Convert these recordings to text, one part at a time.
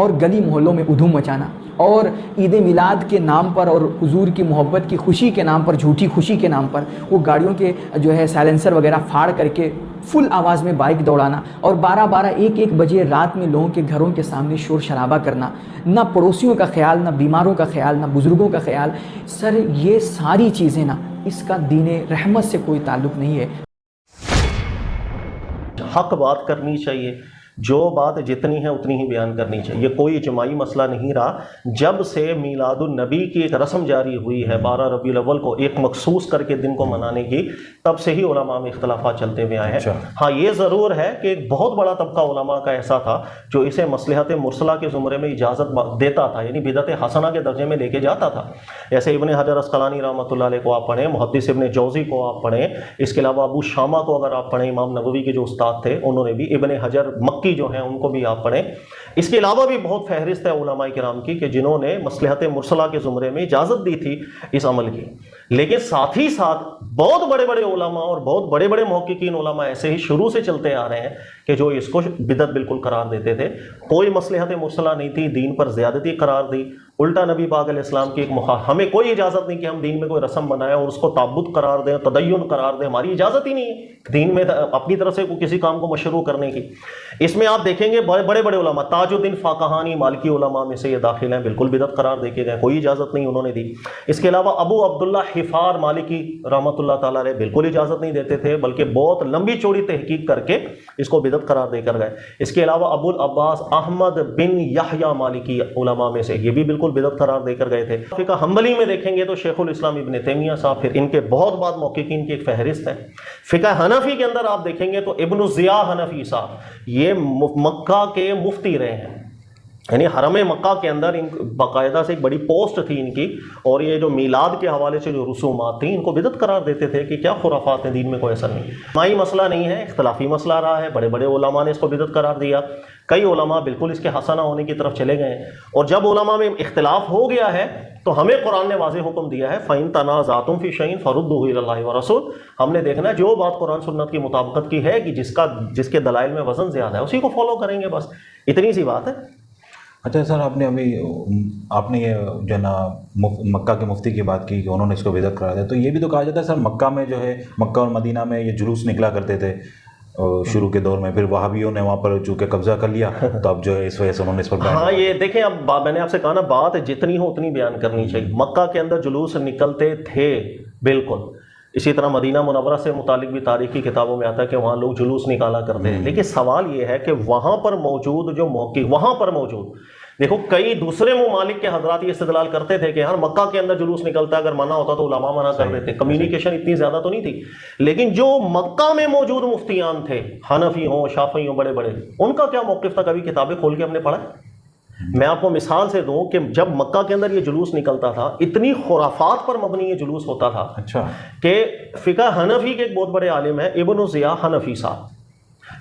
اور گلی محلوں میں ادھم مچانا اور عید میلاد کے نام پر اور حضور کی محبت کی خوشی کے نام پر، جھوٹی خوشی کے نام پر وہ گاڑیوں کے جو ہے سائلنسر وغیرہ پھاڑ کر کے فل آواز میں بائک دوڑانا اور 12 1 بجے رات میں لوگوں کے گھروں کے سامنے شور شرابہ کرنا، نہ پڑوسیوں کا خیال، نہ بیماروں کا خیال، نہ بزرگوں کا خیال. سر یہ ساری چیزیں نا اس کا دین رحمت سے کوئی تعلق نہیں ہے. حق بات کرنی چاہیے، جو بات جتنی ہے اتنی ہی بیان کرنی چاہیے. کوئی اجتماعی مسئلہ نہیں رہا. جب سے میلاد النبی کی ایک رسم جاری ہوئی ہے 12 ربیع الاول کو ایک مخصوص کر کے دن کو منانے کی، تب سے ہی علماء میں اختلافات چلتے ہوئے آئے ہیں. ہاں یہ ضرور ہے کہ ایک بہت بڑا طبقہ علماء کا ایسا تھا جو اسے مصلحت مرسلہ کے زمرے میں اجازت دیتا تھا، یعنی بدعت حسنہ کے درجے میں لے کے جاتا تھا. جیسے ابن حجر عسقلانی رحمۃ اللہ علیہ کو آپ پڑھیں، محدث ابن جوزی کو آپ پڑھیں، اس کے علاوہ ابو شامہ کو اگر آپ پڑھیں، امام نووی کے جو استاد تھے انہوں نے بھی، ابن حجر مکی جو ہیں ان کو بھی آپ پڑھیں. اس کے علاوہ بھی بہت فہرست ہے علماء کرام کی کہ جنہوں نے مصلحت مرسلہ کے زمرے میں اجازت دی تھی اس عمل کی. لیکن ساتھ ہی ساتھ بہت بڑے بڑے علماء اور بہت بڑے بڑے محققین علماء ایسے ہی شروع سے چلتے آ رہے ہیں کہ جو اس کو بدعت بالکل قرار دیتے تھے. کوئی مصلحت مرسلہ نہیں تھی، دین پر زیادتی قرار دی. الٹا نبی پاک علیہ السلام کی ہمیں کوئی اجازت نہیں کہ ہم دین میں کوئی رسم بنائیں اور اس کو تعبد قرار دیں، تدین قرار دیں. ہماری اجازت ہی نہیں ہے دین میں اپنی طرف سے کسی کام کو مشروع کرنے کی. اس میں آپ دیکھیں گے بڑے بڑے علماء، تاج الدین فاقہانی مالکی علماء میں سے یہ داخل ہیں، بالکل بدعت قرار دے کے گئے، کوئی اجازت نہیں انہوں نے دی. اس کے علاوہ ابو عبداللہ حفار مالکی رحمۃ اللہ تعالیٰ علیہ بالکل اجازت نہیں دیتے تھے، بلکہ بہت لمبی چوڑی تحقیق کر کے اس کو بدعت قرار دے کر گئے. اس کے علاوہ ابو العباس احمد بن یحییٰ مالکی علماء میں سے یہ بھی بالکل بدعت قرار دے کر گئے تھے. فقہ حنبلی میں دیکھیں گے تو شیخ الاسلام ابن تیمیہ صاحب، پھر ان کے بہت بعد محققین کی ایک فہرست ہے. فقہ حنفی کے اندر آپ دیکھیں گے تو ابن ضیاء حنفی صاحب یہ مکہ کے مفتی رہے ہیں، یعنی حرم مکہ کے اندر باقاعدہ سے ایک بڑی پوسٹ تھی ان کی، اور یہ جو میلاد کے حوالے سے جو رسومات تھیں ان کو بدعت قرار دیتے تھے کہ کیا خرافات ہیں، دین میں کوئی اثر نہیں. مائی مسئلہ نہیں ہے، اختلافی مسئلہ رہا ہے. بڑے بڑے علماء نے اس کو بدعت قرار دیا، کئی علماء بالکل اس کے حسنہ ہونے کی طرف چلے گئے ہیں. اور جب علماء میں اختلاف ہو گیا ہے تو ہمیں قرآن نے واضح حکم دیا ہے فَإِن تَنَازَعْتُمْ فِي شَيْءٍ فَرُدُّوهُ إِلَى اللَّهِ وَالرَّسُولِ. ہم نے دیکھنا جو بات قرآن سنت کی مطابقت کی ہے کہ جس کے دلائل میں وزن زیادہ ہے اسی کو فالو کریں گے، بس اتنی سی بات ہے. اچھا سر، آپ نے یہ جو نا مکہ کے مفتی کی بات کی کہ انہوں نے اس کو بدعت قرار دیا، تو یہ بھی تو کہا جاتا ہے سر مکہ میں جو ہے، مکہ اور مدینہ میں یہ جلوس نکلا کرتے تھے شروع کے دور میں، پھر وہابیوں نے وہاں پر چونکہ قبضہ کر لیا تو اب جو ہے اس وجہ سے انہوں نے اس پر ہاں یہ دیکھیں، اب میں نے آپ سے کہا نا بات جتنی ہو اتنی بیان کرنی چاہیے. مکہ کے اندر جلوس نکلتے تھے بالکل، اسی طرح مدینہ منورہ سے متعلق بھی تاریخی کتابوں میں آتا ہے کہ وہاں لوگ جلوس نکالا کرتے ہیں. لیکن سوال یہ ہے کہ وہاں پر موجود جو محقق وہاں پر موجود، دیکھو کئی دوسرے ممالک کے حضرات یہ استدلال کرتے تھے کہ یار مکہ کے اندر جلوس نکلتا ہے، اگر منع ہوتا تو علماء منع کر دیتے، کمیونیکیشن اتنی زیادہ تو نہیں تھی. لیکن جو مکہ میں موجود مفتیان تھے، حنفی ہوں شافعی ہوں بڑے بڑے، ان کا کیا موقف تھا؟ کبھی کتابیں کھول کے ہم نے پڑھا؟ میں آپ کو مثال سے دوں کہ جب مکہ کے اندر یہ جلوس نکلتا تھا اتنی خرافات پر مبنی یہ جلوس ہوتا تھا. اچھا. کہ فقہ حنفی کے ایک بہت بڑے عالم ہیں ابن ضیاء حنفی صاحب،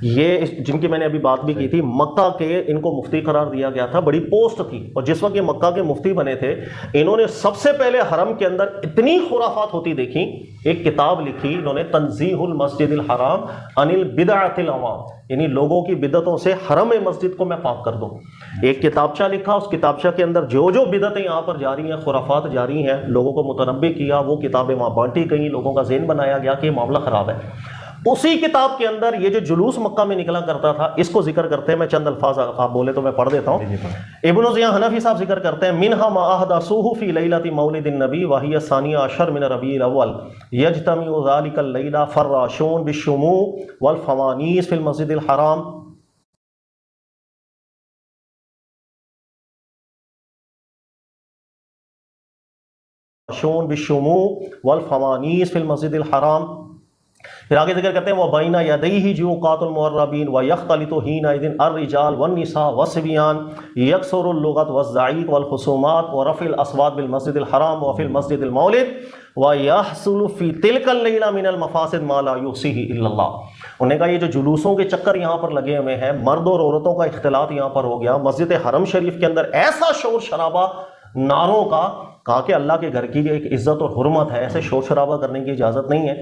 یہ جن کی میں نے ابھی بات بھی کی تھی، مکہ کے ان کو مفتی قرار دیا گیا تھا، بڑی پوسٹ تھی. اور جس وقت یہ مکہ کے مفتی بنے تھے انہوں نے سب سے پہلے حرم کے اندر اتنی خرافات ہوتی دیکھی، ایک کتاب لکھی انہوں نے، تنزیہ المسجد الحرام عن البدعۃ العوام، یعنی لوگوں کی بدعتوں سے حرم مسجد کو میں پاک کر دوں. ایک کتابچہ لکھا، اس کتابچہ کے اندر جو جو بدعتیں یہاں پر جاری ہیں، خرافات جاری ہیں، لوگوں کو متنبہ کیا، وہ کتابیں وہاں بانٹی گئیں، لوگوں کا ذہن بنایا گیا کہ یہ معاملہ خراب ہے. اسی کتاب کے اندر یہ جو جلوس مکہ میں نکلا کرتا تھا اس کو ذکر کرتے ہیں. میں چند الفاظ آپ بولے تو میں پڑھ دیتا ہوں. ابن ضیاء حنفی صاحب ذکر کرتے ہیں منہا ما احدثوہ فی لیلۃ مولد النبی وہی الثانی عشر من ربیع الاول یجتمع ذلک اللیلہ فراشون بالشموع والفوانیس فی المسجد الحرام بالشموع والفوانیس فی المسجد الحرام. پھر آگے ذکر کرتے ہیں وَبَيْنَ يَدَيْهِ جُوقَاتُ الْمُعَرَّبِينَ وَيَخْتَلِطُ حِينَئِذٍ الرِّجَالُ وَالنِّسَاءُ وَالصِّبْيَانُ يَكْثُرُ اللُّغَطُ وَالزَّعِيقُ وَالْخُصُومَاتُ وَرَفْعُ الْأَصْوَاتِ بِالْمَسْجِدِ الْحَرَامِ وَفِي الْمَسْجِدِ الْمَوْلِدِ وَيَحْصُلُ فِي تِلْكَ اللَّيْلَةِ مِنَ الْمَفَاسِدِ مَا لَا يُحْصِيهِ إِلَّا اللَّهُ. انہوں نے کہا یہ جو جلوسوں کے چکر یہاں پر لگے ہوئے ہیں، مرد اور عورتوں کا اختلاط یہاں پر ہو گیا، مسجد حرم شریف کے اندر ایسا شور شرابہ نعروں کا، کہا کہ اللہ کے گھر کی ایک عزت اور حرمت ہے، ایسے شور شرابہ کرنے کی اجازت نہیں ہے.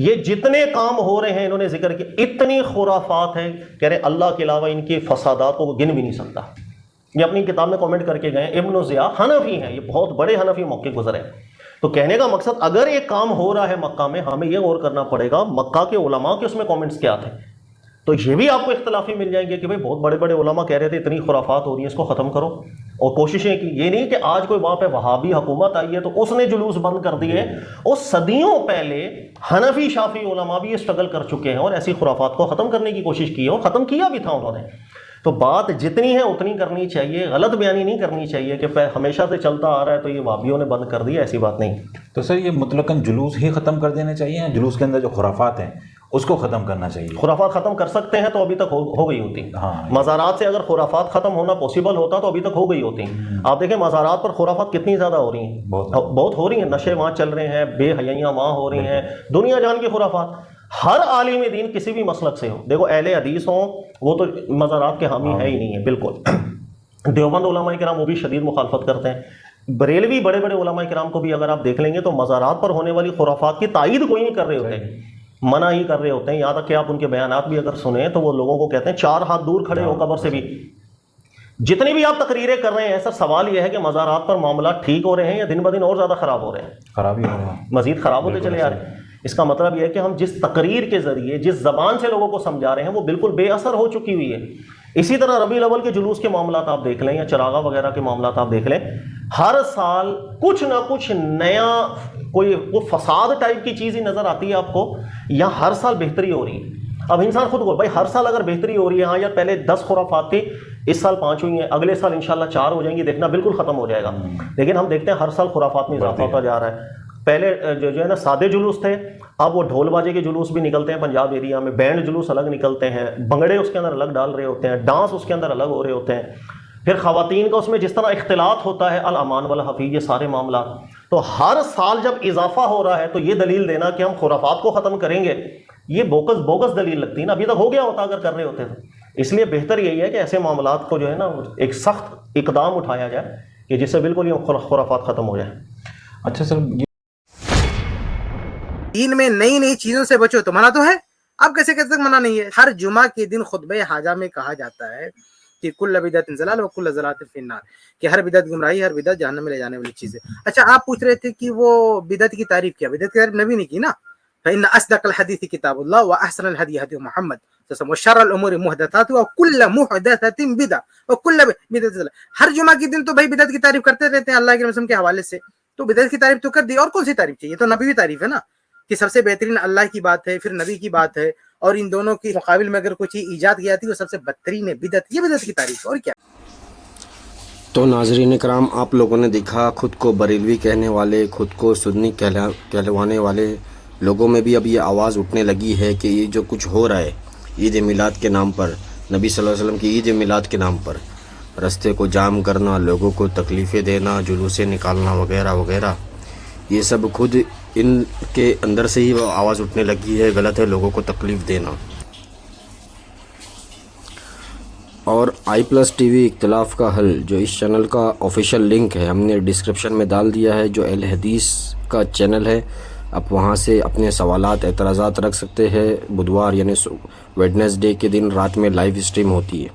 یہ جتنے کام ہو رہے ہیں انہوں نے ذکر کیا، اتنی خرافات ہیں، کہہ رہے اللہ کے علاوہ ان کے فسادات کو وہ گن بھی نہیں سکتا. یہ اپنی کتاب میں کامنٹ کر کے گئے. ابن ضیاء حنفی ہیں, یہ بہت بڑے حنفی موقع گزرے. تو کہنے کا مقصد اگر ایک کام ہو رہا ہے مکہ میں, ہمیں یہ غور کرنا پڑے گا مکہ کے علماء کے اس میں کامنٹس کیا تھے. تو یہ بھی آپ کو اختلافی مل جائیں گے کہ بھئی بہت بڑے بڑے علماء کہہ رہے تھے اتنی خرافات ہو رہی ہیں, اس کو ختم کرو. اور کوششیں کی, یہ نہیں کہ آج کوئی وہاں پہ وہابی حکومت آئی ہے تو اس نے جلوس بند کر دیے. اور صدیوں پہلے حنفی شافعی علماء بھی یہ اسٹرگل کر چکے ہیں اور ایسی خرافات کو ختم کرنے کی کوشش کی ہے, اور ختم کیا بھی تھا انہوں نے. تو بات جتنی ہے اتنی کرنی چاہیے, غلط بیانی نہیں کرنی چاہیے کہ ہمیشہ سے چلتا آ رہا ہے تو یہ وہابیوں نے بند کر دیا, ایسی بات نہیں. تو سر یہ مطلقاً جلوس ہی ختم کر دینے چاہیے, جلوس کے اندر جو خرافات ہیں اس کو ختم کرنا چاہیے. خرافات ختم کر سکتے ہیں تو ابھی تک ہو گئی ہوتی. مزارات سے اگر خرافات ختم ہونا پاسبل ہوتا تو ابھی تک ہو گئی ہوتی. آپ دیکھیں مزارات پر خرافات کتنی زیادہ ہو رہی ہیں, بہت ہو رہی ہیں. نشے وہاں چل رہے ہیں, بے حیائیاں وہاں ہو رہی ہیں, دنیا جان کی خرافات. ہر عالم دین کسی بھی مسلک سے ہو, دیکھو اہل حدیث ہوں وہ تو مزارات کے حامی ہے ہی نہیں ہے بالکل. دیوبند علماء کرام وہ بھی شدید مخالفت کرتے ہیں. بریلوی بڑے بڑے علماء کرام کو بھی اگر آپ دیکھ لیں گے تو مزارات پر ہونے والی خرافات کی تائید کوئی نہیں کر رہے ہوتے, منع ہی کر رہے ہوتے ہیں. یہاں تک کہ آپ ان کے بیانات بھی اگر سنیں تو وہ لوگوں کو کہتے ہیں 4 ہاتھ دور کھڑے ہو قبر سے بھی. جتنی بھی آپ تقریریں کر رہے ہیں سر, سوال یہ ہے کہ مزارات پر معاملات ٹھیک ہو رہے ہیں یا دن بدن اور زیادہ خراب ہو رہے ہیں, خراب ہی ہو رہے ہیں, مزید خراب ہوتے چلے آ رہے ہیں. اس کا مطلب یہ ہے کہ ہم جس تقریر کے ذریعے جس زبان سے لوگوں کو سمجھا رہے ہیں وہ بالکل بے اثر ہو چکی ہوئی ہے. اسی طرح ربیع الاول کے جلوس کے معاملات آپ دیکھ لیں یا چراغا وغیرہ کے معاملات آپ دیکھ لیں, ہر سال کچھ نہ کچھ نیا کوئی فساد ٹائپ کی چیز ہی نظر آتی ہے آپ کو, یا ہر سال بہتری ہو رہی ہے. اب انسان خود کو بھائی ہر سال اگر بہتری ہو رہی ہے, ہاں یار پہلے 10 خرافات تھی, اس سال 5 ہوئی ہیں, اگلے سال انشاءاللہ 4 ہو جائیں گی, دیکھنا بالکل ختم ہو جائے گا. لیکن ہم دیکھتے ہیں ہر سال خرافات میں اضافہ ہوتا جا رہا ہے. پہلے جو ہے نا سادے جلوس تھے, اب وہ ڈھول باجے کے جلوس بھی نکلتے ہیں پنجاب ایریا میں, بینڈ جلوس الگ نکلتے ہیں, بنگڑے اس کے اندر الگ ڈال رہے ہوتے ہیں, ڈانس اس کے اندر الگ ہو رہے ہوتے ہیں. پھر خواتین کا اس میں جس طرح اختلاط ہوتا ہے, الامان والحفیظ, یہ سارے معاملات. تو ہر سال جب اضافہ ہو رہا ہے تو یہ دلیل دینا کہ ہم خرافات کو ختم کریں گے, یہ بوگس دلیل لگتی ہے نا. ابھی تک ہو گیا ہوتا اگر کر رہے ہوتے تو. اس لیے بہتر یہی ہے کہ ایسے معاملات کو جو ہے نا ایک سخت اقدام اٹھایا جائے کہ جس سے بالکل یہ خرافات ختم ہو جائے. اچھا سر, دین میں نئی نئی چیزوں سے بچو تو منع تو ہے, اب کیسے کہتے منع نہیں ہے. ہر جمعہ کے دن خطبہ حاجہ میں کہا جاتا ہے کہ کل بدعت ضلال و کل ضلالۃ فی النار, کہ ہر بدعت گمراہی, ہر بدعت جہنم میں لے جانے والی چیز ہے. اچھا آپ پوچھ رہے تھے کہ وہ بدعت کی تعریف کیا, بدعت کی تعریف نبی نے کی نا, فإن أصدق الحديث كتاب الله وأحسن الهدي هدي محمد وشر الأمور محدثاتها وكل محدثة بدعة وكل بدعة ضلالة. ہر جمعہ کے دن تو بھائی بدعت کی تعریف کرتے رہتے ہیں اللہ کے رسول کے حوالے سے, تو بدعت کی تعریف تو کر دی, اور کون سی تعریف چاہیے, تو نبی بھی تعریف ہے نا, کہ سب سے بہترین اللہ کی بات ہے, پھر نبی کی بات ہے, اور ان دونوں کے مقابل میں اگر کوئی چیز ایجاد کی جاتی ہے وہ سب سے بدترین ہے بدعت, یہ بدعت کی تعریف, اور کیا. تو ناظرین کرام, آپ لوگوں نے دیکھا خود کو بریلوی کہنے والے, خود کو سنی کہلوانے والے لوگوں میں بھی اب یہ آواز اٹھنے لگی ہے کہ یہ جو کچھ ہو رہا ہے عید میلاد کے نام پر, نبی صلی اللہ علیہ وسلم کی عید میلاد کے نام پر رستے کو جام کرنا, لوگوں کو تکلیفیں دینا, جلوسیں نکالنا وغیرہ وغیرہ, یہ سب خود ان کے اندر سے ہی وہ آواز اٹھنے لگی ہے, غلط ہے لوگوں کو تکلیف دینا. اور i+TV اختلاف کا حل جو اس چینل کا آفیشیل لنک ہے ہم نے ڈسکرپشن میں ڈال دیا ہے, جو اہل حدیث کا چینل ہے, آپ وہاں سے اپنے سوالات اعتراضات رکھ سکتے ہیں. بدھوار یعنی ویڈنسڈے کے دن رات میں لائیو اسٹریم ہوتی ہے.